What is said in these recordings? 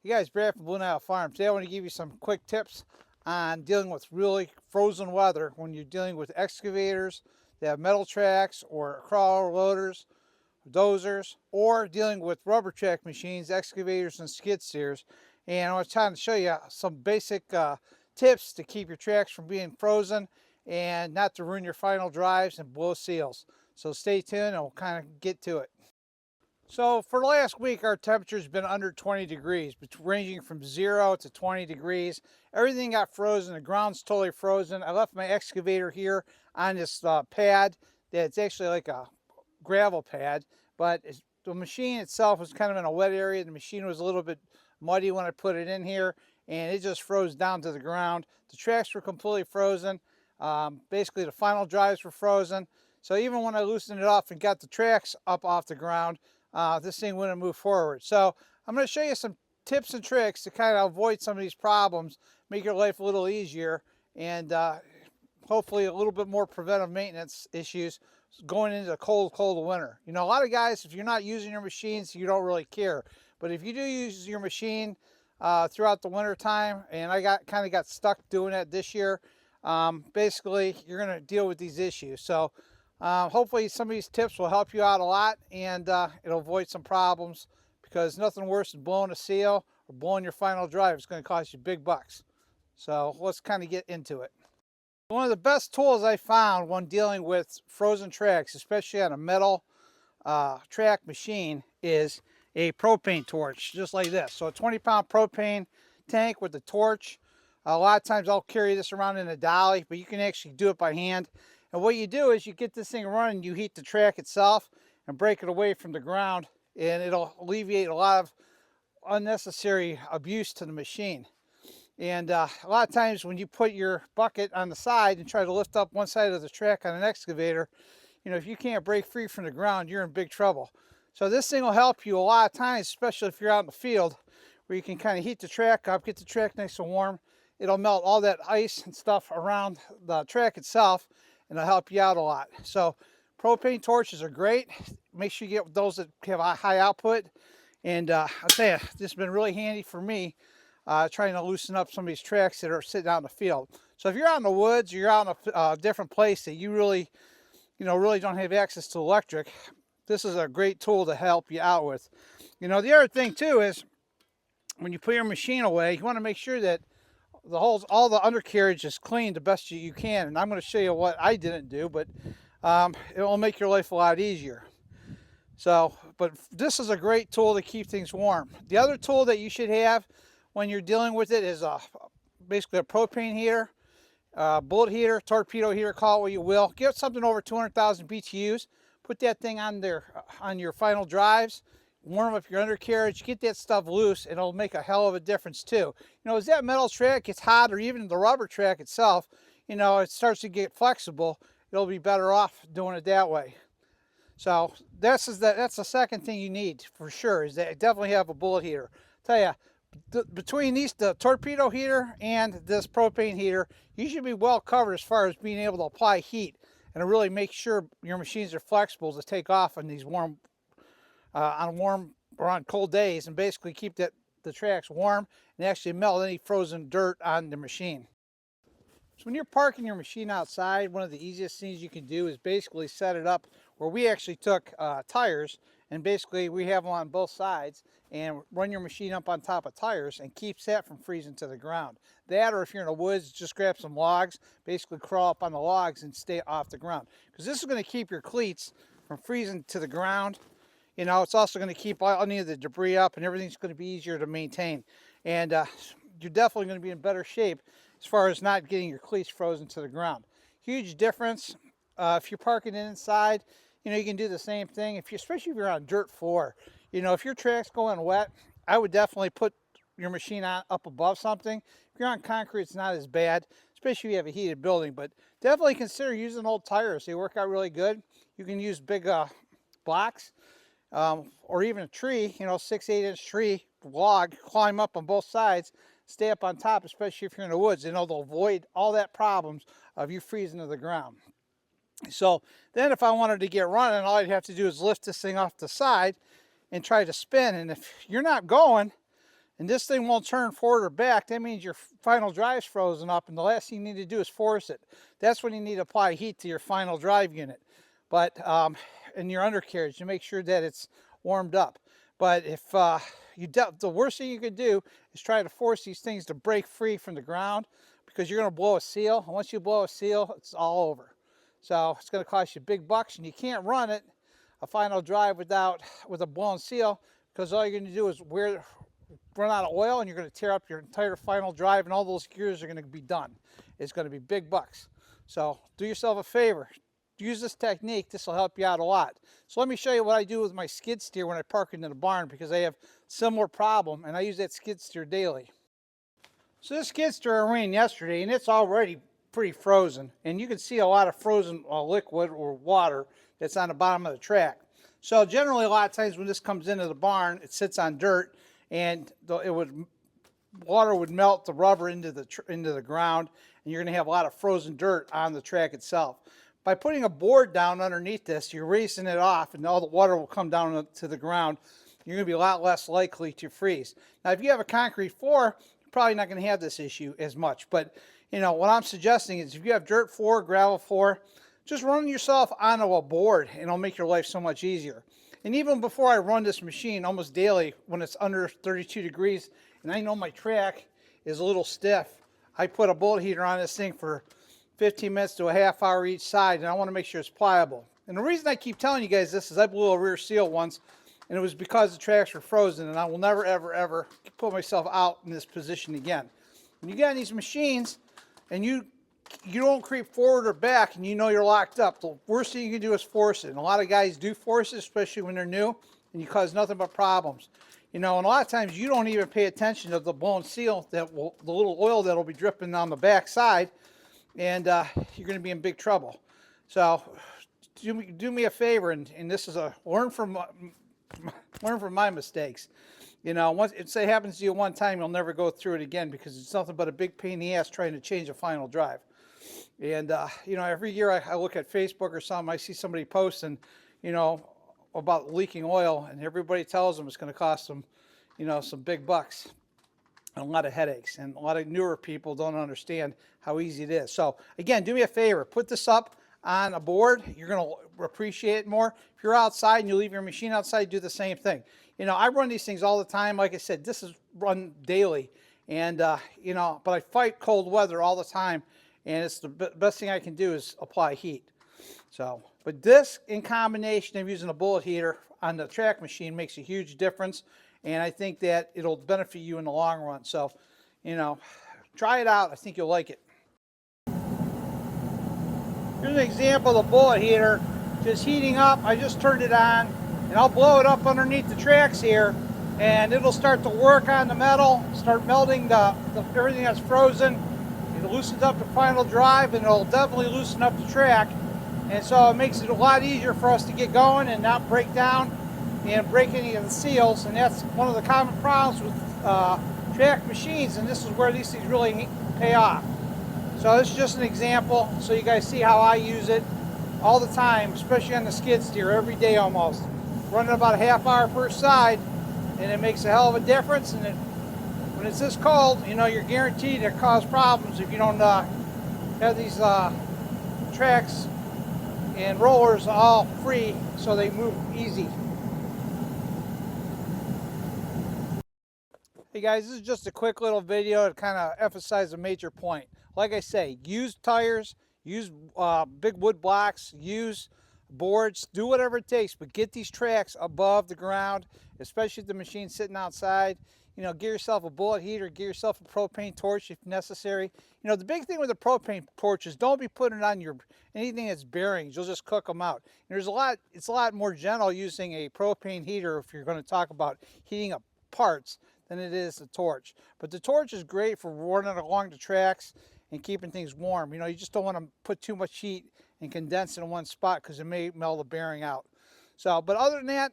You guys, Brad from Blue Nile Farm. Today I want to give you some quick tips on dealing with really frozen weather when you're dealing with excavators that have metal tracks or crawler loaders, dozers, or dealing with rubber track machines, excavators, and skid steers. And I was trying to show you some basic tips to keep your tracks from being frozen and not to ruin your final drives and blow seals. So stay tuned and we'll kind of get to it. So for the last week, our temperature's been under 20 degrees, ranging from 0 to 20 degrees. Everything got frozen. The ground's totally frozen. I left my excavator here on this pad that's actually like a gravel pad, but the machine itself was kind of in a wet area. The machine was a little bit muddy when I put it in here, and it just froze down to the ground. The tracks were completely frozen. Basically, the final drives were frozen. So even when I loosened it off and got the tracks up off the ground, this thing wouldn't move forward. So I'm going to show you some tips and tricks to kind of avoid some of these problems, make your life a little easier, and hopefully a little bit more preventive maintenance issues going into the cold winter. You know, a lot of guys, if you're not using your machines, you don't really care. But if you do use your machine throughout the winter time, and I kind of got stuck doing that this year, basically you're going to deal with these issues. So hopefully some of these tips will help you out a lot, and it'll avoid some problems, because nothing worse than blowing a seal or blowing your final drive. It's going to cost you big bucks. So let's kind of get into it. One of the best tools I found when dealing with frozen tracks, especially on a metal track machine, is a propane torch, just like this. So a 20-pound propane tank with a torch. A lot of times I'll carry this around in a dolly, but you can actually do it by hand. And what you do is you get this thing running, you heat the track itself and break it away from the ground, and it'll alleviate a lot of unnecessary abuse to the machine. And a lot of times when you put your bucket on the side and try to lift up one side of the track on an excavator, you know, if you can't break free from the ground, you're in big trouble. So this thing will help you a lot of times, especially if you're out in the field, where you can kind of heat the track up, get the track nice and warm. It'll melt all that ice and stuff around the track itself, and it'll help you out a lot. So propane torches are great. Make sure you get those that have a high output. And I'll tell you, this has been really handy for me, trying to loosen up some of these tracks that are sitting out in the field. So if you're out in the woods, or you're out in a different place that you really don't have access to electric, this is a great tool to help you out with. You know, the other thing too is when you put your machine away, you want to make sure that the holes, all the undercarriage is clean the best you can. And I'm going to show you what I didn't do, but it will make your life a lot easier. So, but this is a great tool to keep things warm. The other tool that you should have when you're dealing with it is basically a propane heater, bullet heater, torpedo heater, call it what you will. Get something over 200,000 BTUs. Put that thing on there on your final drives. Warm up your undercarriage, get that stuff loose, and it'll make a hell of a difference too. You know, as that metal track gets hot, or even the rubber track itself, you know, it starts to get flexible, it'll be better off doing it that way. So that's the second thing you need for sure, is that definitely have a bullet heater. Tell you, between the torpedo heater and this propane heater, you should be well covered as far as being able to apply heat and to really make sure your machines are flexible to take off on these warm or on cold days, and basically keep the tracks warm and actually melt any frozen dirt on the machine. So when you're parking your machine outside, one of the easiest things you can do is basically set it up where we actually took tires, and basically we have them on both sides, and run your machine up on top of tires and keeps that from freezing to the ground. That, or if you're in the woods, just grab some logs, basically crawl up on the logs and stay off the ground, because this is going to keep your cleats from freezing to the ground. You know, it's also going to keep any of the debris up, and everything's going to be easier to maintain. And you're definitely going to be in better shape as far as not getting your cleats frozen to the ground. Huge difference. If you're parking inside, you know, you can do the same thing. Especially if you're on dirt floor. You know, if your track's going wet, I would definitely put your machine up above something. If you're on concrete, it's not as bad, especially if you have a heated building. But definitely consider using old tires. They work out really good. You can use big blocks. Or even a tree, you know, 6-8 inch tree log, climb up on both sides, stay up on top, especially if you're in the woods. You know, they'll avoid all that problems of you freezing to the ground. So then if I wanted to get running, all I'd have to do is lift this thing off the side and try to spin. And if you're not going, and this thing won't turn forward or back, that means your final drive's frozen up, and the last thing you need to do is force it. That's when you need to apply heat to your final drive unit, but in your undercarriage to make sure that it's warmed up. But if the worst thing you could do is try to force these things to break free from the ground, because you're going to blow a seal, and once you blow a seal, it's all over. So it's going to cost you big bucks, and you can't run it a final drive with a blown seal, because all you're going to do is run out of oil, and you're going to tear up your entire final drive, and all those gears are going to be done. It's going to be big bucks. So do yourself a favor. Use this technique. This will help you out a lot. So let me show you what I do with my skid steer when I park it in the barn, because I have similar problem, and I use that skid steer daily. So this skid steer I ran yesterday, and it's already pretty frozen, and you can see a lot of frozen liquid or water that's on the bottom of the track. So generally, a lot of times when this comes into the barn, it sits on dirt, and water would melt the rubber into the ground, and you're going to have a lot of frozen dirt on the track itself. By putting a board down underneath this, you're raising it off, and all the water will come down to the ground. You're going to be a lot less likely to freeze. Now, if you have a concrete floor, you're probably not going to have this issue as much. But you know what I'm suggesting is, if you have dirt floor, gravel floor, just run yourself onto a board, and it'll make your life so much easier. And even before I run this machine almost daily, when it's under 32 degrees and I know my track is a little stiff, I put a bullet heater on this thing for 15 minutes to a half hour each side, and I want to make sure it's pliable. And the reason I keep telling you guys this is I blew a rear seal once, and it was because the tracks were frozen, and I will never, ever, ever put myself out in this position again. When you get on these machines and you don't creep forward or back, and you know you're locked up, the worst thing you can do is force it. And a lot of guys do force it, especially when they're new, and you cause nothing but problems. You know, and a lot of times you don't even pay attention to the blown seal, the little oil that will be dripping on the back side, and you're going to be in big trouble. So do me a favor, and this is learn from my mistakes. You know, once it happens to you one time, you'll never go through it again, because it's nothing but a big pain in the ass trying to change a final drive. And you know, every year I look at Facebook or something, I see somebody posting, you know, about leaking oil, and everybody tells them it's going to cost them, you know, some big bucks and a lot of headaches. And a lot of newer people don't understand how easy it is. So again, do me a favor, put this up on a board. You're going to appreciate it more. If you're outside and you leave your machine outside, do the same thing. You know, I run these things all the time. Like I said, this is run daily, and you know, but I fight cold weather all the time, and it's the best thing I can do is apply heat. So, but this in combination of using a bullet heater on the track machine makes a huge difference, and I think that it'll benefit you in the long run. So, you know, try it out. I think you'll like it. Here's an example of the bullet heater just heating up. I just turned it on, and I'll blow it up underneath the tracks here, and it'll start to work on the metal, start melting everything that's frozen. It loosens up the final drive, and it'll definitely loosen up the track. And so it makes it a lot easier for us to get going and not break down and break any of the seals. And that's one of the common problems with track machines, and this is where these things really pay off. So this is just an example, so you guys see how I use it all the time, especially on the skid steer, every day almost. Running about a half hour per side, and it makes a hell of a difference. And when it's this cold, you know, you're guaranteed to cause problems if you don't have these tracks and rollers all free, so they move easy. Hey guys, this is just a quick little video to kind of emphasize a major point. Like I say, use tires, use big wood blocks, use boards, do whatever it takes, but get these tracks above the ground, especially if the machine's sitting outside. You know, get yourself a bullet heater, get yourself a propane torch if necessary. You know, the big thing with the propane torch is don't be putting it on anything that's bearings. You'll just cook them out. And it's a lot more gentle using a propane heater if you're going to talk about heating up parts than it is the torch. But the torch is great for running along the tracks and keeping things warm. You know, you just don't want to put too much heat and condense it in one spot, because it may melt the bearing out. So, but other than that,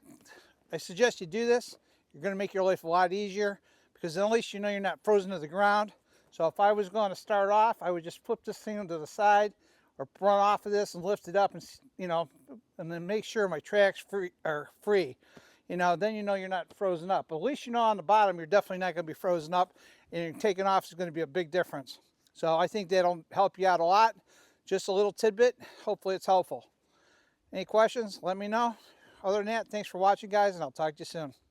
I suggest you do this. You're going to make your life a lot easier, because at least you know you're not frozen to the ground. So if I was going to start off, I would just flip this thing to the side or run off of this and lift it up, and you know, and then make sure my tracks are free. you know, then you know you're not frozen up. But at least you know on the bottom you're definitely not going to be frozen up, and taking off is going to be a big difference. So I think that'll help you out a lot. Just a little tidbit. Hopefully it's helpful. Any questions? Let me know. Other than that, thanks for watching, guys, and I'll talk to you soon.